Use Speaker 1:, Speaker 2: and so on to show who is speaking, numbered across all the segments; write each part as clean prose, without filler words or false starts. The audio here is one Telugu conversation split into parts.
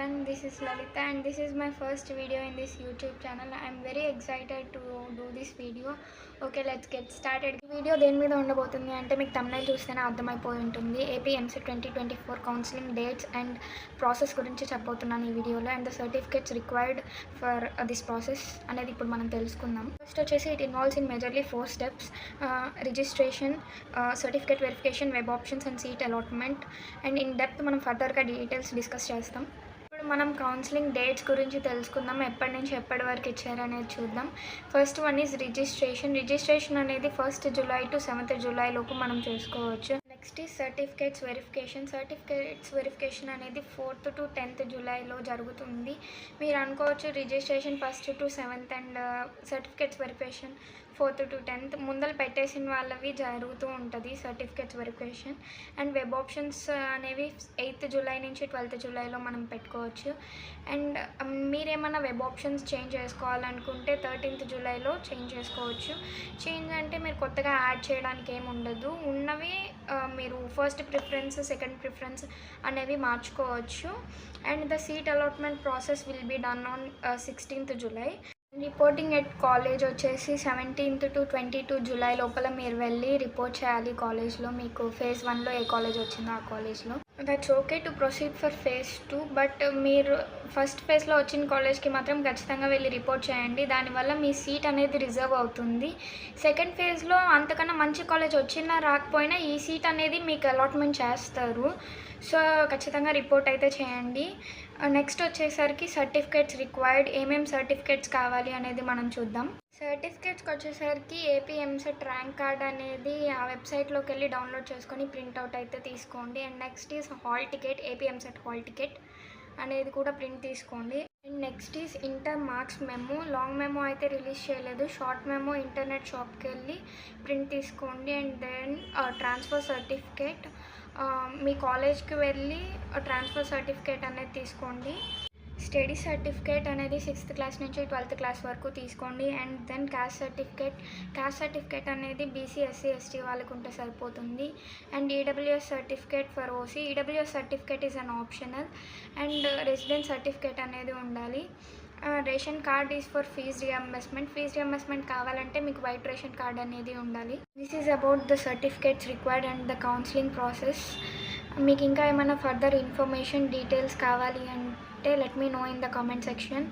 Speaker 1: everyone, this is Lalita and this is my first video in this YouTube channel. I am very excited to do this video. Okay, let's get started. Video దేని మీద ఉండబోతుంది అంటే మీకు thumbnail చూస్తేనే అర్థమైపోయి ఉంటుంది. AP EAMCET 2024 counselling dates and process గురించి చెప్పబోతున్నాను ఈ వీడియోలో. And the certificates required for this process అనేది ఇప్పుడు మనం తెలుసుకుందాం. ఫస్ట్ వచ్చేసి it involves in majorly 4 steps: registration, certificate verification, web options and seat allotment. And in depth మనం ఫర్దర్గా డీటెయిల్స్ డిస్కస్ చేస్తాం. ఇప్పుడు మనం కౌన్సిలింగ్ డేట్స్ గురించి తెలుసుకుందాం. ఎప్పటి నుంచి ఎప్పటి వరకు ఇచ్చారనేది చూద్దాం. ఫస్ట్ వన్ ఈజ్ రిజిస్ట్రేషన్ అనేది 1st July to 7th July లోపు మనం చేసుకోవచ్చు. నెక్స్ట్ ఈజ్ సర్టిఫికేట్స్ వెరిఫికేషన్ అనేది 4th to 10th జూలైలో జరుగుతుంది. మీరు అనుకోవచ్చు registration 1st to 7th and certificates verification 4th to 10th ముందలు పెట్టేసిన వాళ్ళవి జరుగుతూ ఉంటుంది certificates verification. And web options అనేవి 8th జూలై నుంచి 12th జూలైలో మనం పెట్టుకోవచ్చు. అండ్ మీరేమన్నా వెబ్ ఆప్షన్స్ చేంజ్ చేసుకోవాలనుకుంటే 13th జూలైలో చేంజ్ చేసుకోవచ్చు. చేంజ్ అంటే మీరు కొత్తగా యాడ్ చేయడానికి ఏమి ఉండదు, ఉన్నవి మీరు ఫస్ట్ ప్రిఫరెన్స్, సెకండ్ ప్రిఫరెన్స్ అనేవి మార్చుకోవచ్చు. And the seat allotment process will be done on 16th July. Reporting at college వచ్చేసి 17th to 22 జూలై లోపల మీరు వెళ్ళి రిపోర్ట్ చేయాలి కాలేజ్లో. మీకు phase 1లో ఏ కాలేజ్ వచ్చిందో ఆ కాలేజ్లో. That's okay to proceed for phase 2, but మీరు ఫస్ట్ ఫేజ్లో వచ్చిన కాలేజ్కి మాత్రం ఖచ్చితంగా వెళ్ళి రిపోర్ట్ చేయండి. దానివల్ల మీ సీట్ అనేది రిజర్వ్ అవుతుంది. సెకండ్ ఫేజ్లో అంతకన్నా మంచి కాలేజ్ వచ్చినా రాకపోయినా ఈ సీట్ అనేది మీకు అలాట్మెంట్ చేస్తారు. సో ఖచ్చితంగా రిపోర్ట్ అయితే చేయండి. నెక్స్ట్ వచ్చేసరికి సర్టిఫికేట్స్ రిక్వైర్డ్. ఏమేమి సర్టిఫికేట్స్ కావాలి అనేది మనం చూద్దాం. సర్టిఫికేట్స్కి వచ్చేసరికి ఏపీ ఎంసెట్ ర్యాంక్ కార్డ్ అనేది ఆ వెబ్సైట్లోకి వెళ్ళి డౌన్లోడ్ చేసుకొని ప్రింట్అవుట్ అయితే తీసుకోండి. And next is hall ticket, AP EAMCET hall ticket అనేది కూడా ప్రింట్ తీసుకోండి. And next is inter marks memo. Long memo అయితే రిలీజ్ చేయలేదు, షార్ట్ మెమో ఇంటర్నెట్ షాప్కి వెళ్ళి ప్రింట్ తీసుకోండి. అండ్ దెన్ ట్రాన్స్ఫర్ సర్టిఫికేట్, మీ కాలేజ్కి వెళ్ళి ట్రాన్స్ఫర్ సర్టిఫికేట్ అనేది తీసుకోండి. స్టడీ సర్టిఫికేట్ అనేది 6th క్లాస్ నుంచి 12th క్లాస్ వరకు తీసుకోండి. అండ్ దెన్ క్యాస్ట్ సర్టిఫికేట్ అనేది బీసీ, ఎస్సీ, ఎస్టీ వాళ్ళకు ఉంటే సరిపోతుంది. And EWS certificate for OC. EWS certificate is an optional. And residence certificate అనేది ఉండాలి. Ration card is for fee reimbursement కావాలంటే మీకు వైట్ రేషన్ కార్డ్ అనేది ఉండాలి. This is about the certificates required and the counselling process. మీకు ఇంకా ఏమైనా ఫర్దర్ ఇన్ఫర్మేషన్, డీటెయిల్స్ కావాలి అంటే let me know in the comment section.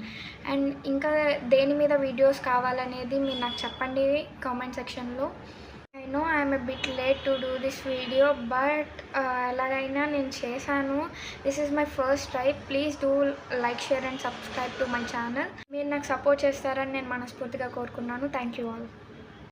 Speaker 1: And ఇంకా దేని మీద వీడియోస్ కావాలనేది మీరు నాకు చెప్పండి కామెంట్ సెక్షన్లో. I know I'm a bit late to do this video, but ఎలాగైనా నేను చేశాను. This is my first try. Please do like, share and subscribe to my channel. మీరు నాకు సపోర్ట్ చేస్తారని నేను మనస్ఫూర్తిగా కోరుకున్నాను. Thank you all.